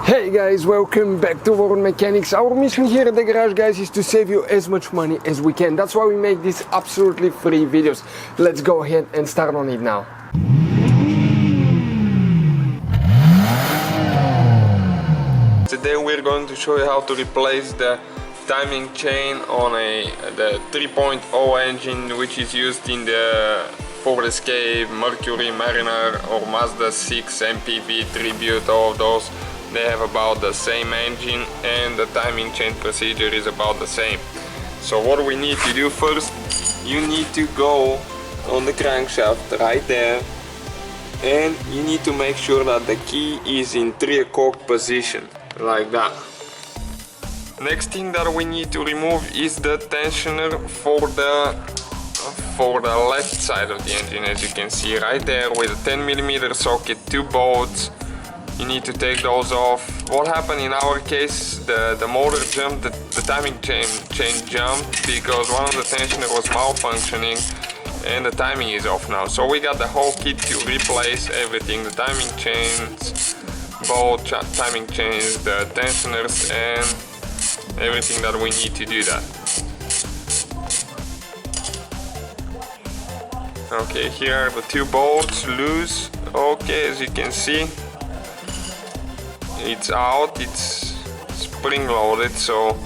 Hey guys, welcome back to World Mechanics. Our mission here at the garage, guys, is to save you as much money as we can. That's why we make these absolutely free videos. Let's go ahead and start on it now. Today we're going to show you how to replace the timing chain on the 3.0 engine, which is used in the Ford Escape, Mercury Mariner or Mazda 6, MPV, Tribute, all of those. They have about the same engine and the timing chain procedure is about the same. So what we need to do first, you need to go on the crankshaft right there and you need to make sure that the key is in 3 o'clock position, like that. Next thing that we need to remove is the tensioner for the left side of the engine, as you can see right there with a 10mm socket, 2 bolts. You need to take those off. What happened in our case, the motor jumped, the timing chain jumped because one of the tensioner was malfunctioning and the timing is off now. So we got the whole kit to replace everything, the timing chains, bolt timing chains, the tensioners and everything that we need to do that. Okay, here are the 2 bolts loose. Okay, as you can see, it's out, it's spring loaded, so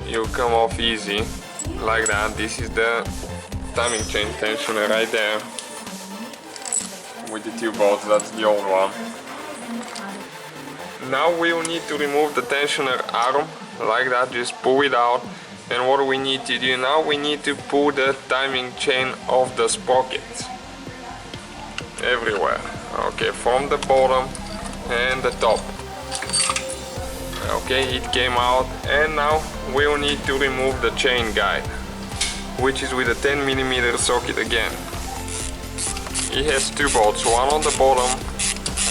you'll come off easy like that. This is the timing chain tensioner right there with the 2 bolts. That's the old one. Now we will need to remove the tensioner arm like that, just pull it out. And what we need to do now, we need to pull the timing chain of the sprockets everywhere. Okay, from the bottom and the top. Okay, it came out, and now we will need to remove the chain guide, which is with a 10mm socket again. It has 2 bolts, one on the bottom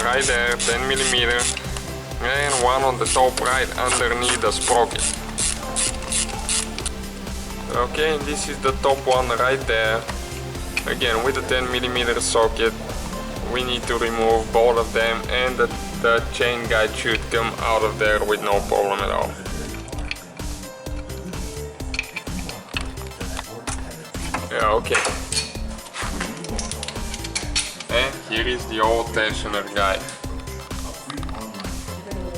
right there, 10mm, and one on the top right underneath the sprocket. Okay, and this is the top one right there, again with a 10mm socket. We need to remove both of them, and the chain guide should come out of there with no problem at all. Yeah, okay. And here is the old tensioner guide.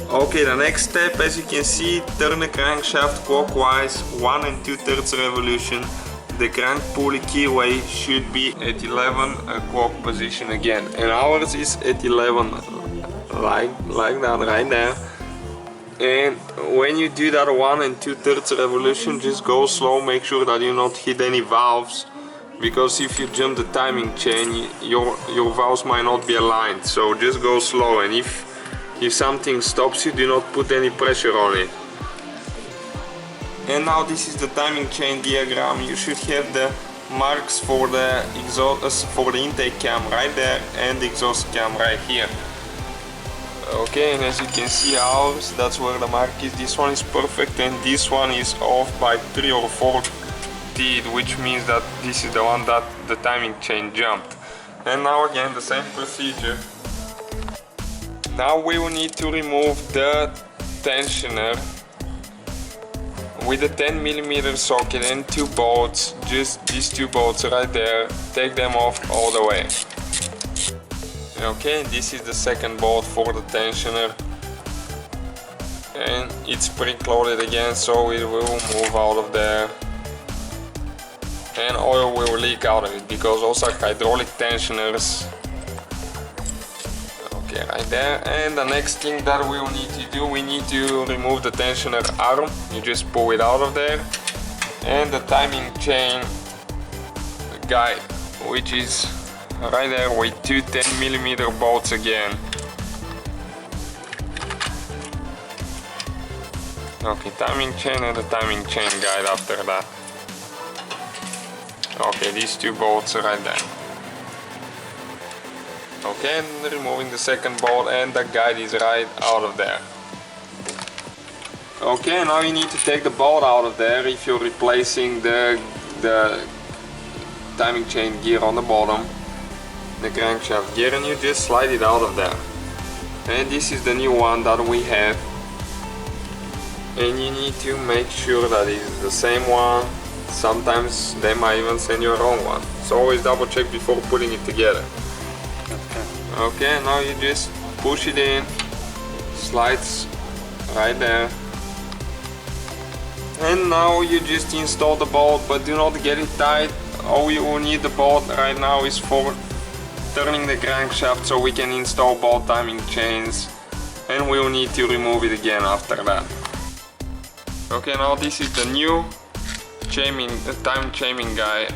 Okay, the next step, as you can see, turn the crankshaft clockwise 1 2/3 revolution. The crank pulley keyway should be at 11 o'clock position again, and ours is at 11, like that right there. And when you do that 1 2/3 revolution, just go slow, make sure that you not hit any valves, because if you jump the timing chain, your valves might not be aligned. So just go slow, and if something stops you, do not put any pressure on it. And now this is the timing chain diagram. You should have the marks for the exhaust, for the intake cam right there, and the exhaust cam right here. Okay, and as you can see ours, that's where the mark is. This one is perfect, and this one is off by 3 or 4 teeth, which means that this is the one that the timing chain jumped. And now again the same procedure. Now we will need to remove the tensioner with a 10mm socket and 2 bolts, just these 2 bolts right there. Take them off all the way. Okay, this is the second bolt for the tensioner, and it's pre-loaded again, so it will move out of there, and oil will leak out of it because those are hydraulic tensioners. Okay, right there. And the next thing that we will need to do, we need to remove the tensioner arm. You just pull it out of there, and the timing chain guide, which is right there with 2 10mm bolts again. Okay, timing chain and the timing chain guide after that. Okay, these 2 bolts right there. Okay, and removing the second bolt, and the guide is right out of there. Okay, now you need to take the bolt out of there if you're replacing the timing chain gear on the bottom, the crankshaft gear, and you just slide it out of there. and this is the new one that we have, and you need to make sure that it's the same one. Sometimes they might even send you a wrong one, so always double check before putting it together. Okay, now you just push it in, slides right there, and now you just install the bolt, but do not get it tight. All you will need the bolt right now is for turning the crankshaft, so we can install bolt timing chains, and we will need to remove it again after that. Okay, now this is the new time chain guy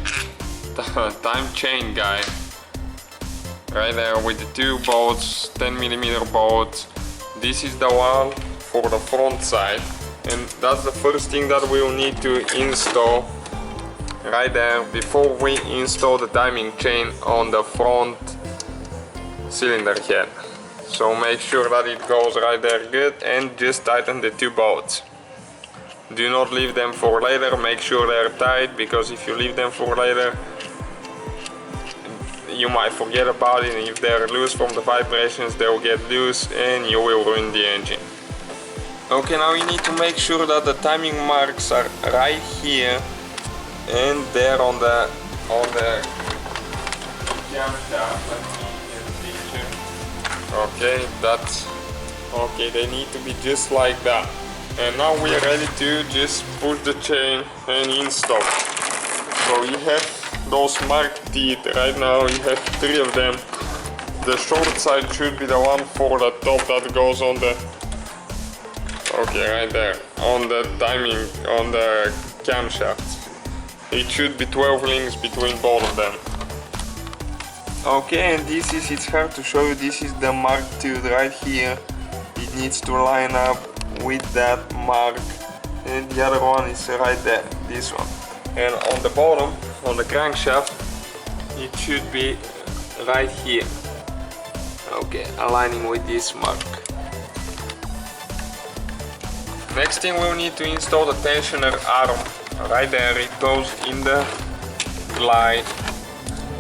right there with the two bolts, 10mm bolts. This is the one for the front side, and that's the first thing that we will need to install right there before we install the timing chain on the front cylinder head. So make sure that it goes right there good, and just tighten the two bolts. Do not leave them for later, make sure they're tight, because if you leave them for later you might forget about it, and if they're loose from the vibrations they'll get loose and you will ruin the engine. Okay, now you need to make sure that the timing marks are right here and there on the camshaft. Let me get a picture. Okay, that's okay, they need to be just like that. And now we are ready to just push the chain and install. So you have those marked teeth right now, you have 3 of them. The short side should be the one for the top that goes on the, okay, right there, on the timing, on the camshafts. It should be 12 links between both of them. Okay, and this is, it's hard to show you, this is the marked tooth right here. It needs to line up with that mark, and the other one is right there, this one. And on the bottom, on the crankshaft, it should be right here. Okay, aligning with this mark. Next thing we'll need to install the tensioner arm. Right there, it goes in the glide.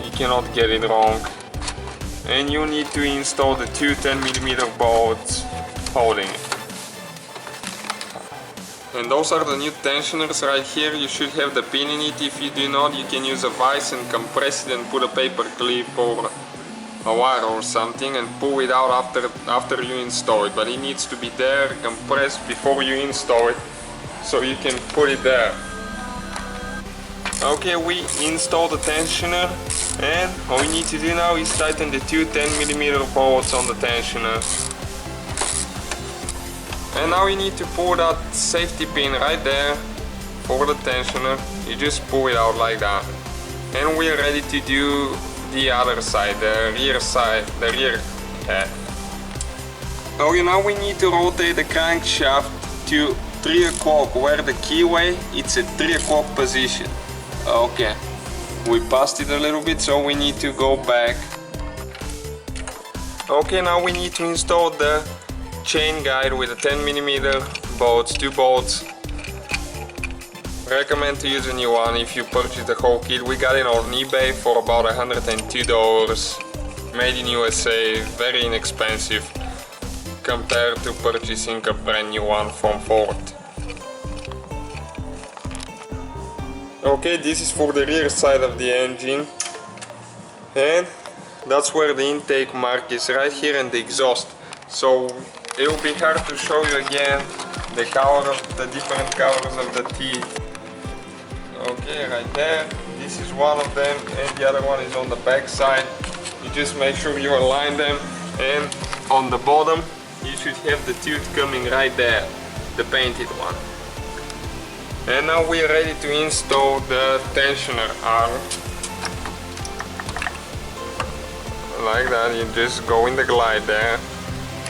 You cannot get it wrong. And you need to install the two 10mm bolts holding it. And those are the new tensioners right here. You should have the pin in it. If you do not, you can use a vise and compress it and put a paper clip or a wire or something and pull it out after you install it. But it needs to be there, compressed before you install it, so you can put it there. Okay, we installed the tensioner, and all we need to do now is tighten the two 10mm bolts on the tensioner. And now you need to pull that safety pin right there for the tensioner. You just pull it out like that. And we are ready to do the other side, the rear head. Okay, now we need to rotate the crankshaft to 3 o'clock, where the keyway, it's at 3 o'clock position. Okay, we passed it a little bit, so we need to go back. Okay, now we need to install the chain guide with the 10mm bolts, 2 bolts. Recommend to use a new one if you purchase the whole kit. We got it on eBay for about $102, made in USA, very inexpensive compared to purchasing a brand new one from Ford. Okay, this is for the rear side of the engine, and that's where the intake mark is, right here, and the exhaust. So it will be hard to show you again the color of the different colors of the teeth. Okay, right there, this is one of them, and the other one is on the back side. You just make sure you align them, and on the bottom you should have the tooth coming right there, the painted one. And now we are ready to install the tensioner arm. Like that, you just go in the glide there.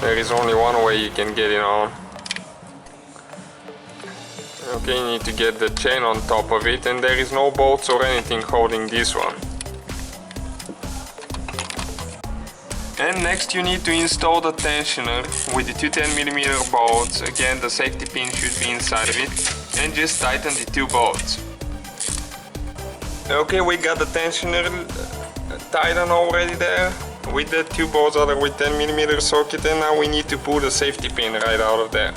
There is only one way you can get it on. Okay, you need to get the chain on top of it, and there is no bolts or anything holding this one. And next you need to install the tensioner with the two 10mm bolts. Again, the safety pin should be inside of it, and just tighten the 2 bolts. Okay, we got the tensioner tightened already there. with the two bolts that are with 10mm socket, and now we need to pull the safety pin right out of there.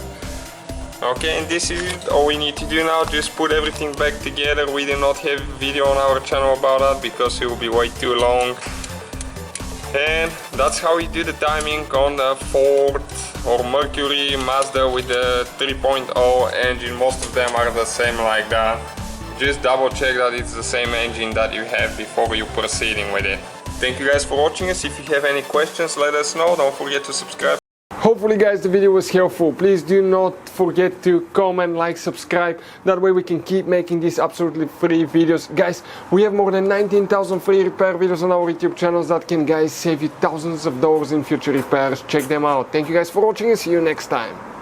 Okay, and this is it. All we need to do now, just put everything back together. We do not have video on our channel about that because it will be way too long. And that's how we do the timing on the Ford or Mercury, Mazda with the 3.0 engine. Most of them are the same like that. Just double check that it's the same engine that you have before you proceeding with it. Thank you guys for watching us. If you have any questions, let us know. Don't forget to subscribe. Hopefully guys the video was helpful. Please do not forget to comment, like, subscribe. That way we can keep making these absolutely free videos. Guys, we have more than 19,000 free repair videos on our YouTube channels that can guys save you thousands of dollars in future repairs. Check them out. Thank you guys for watching and see you next time.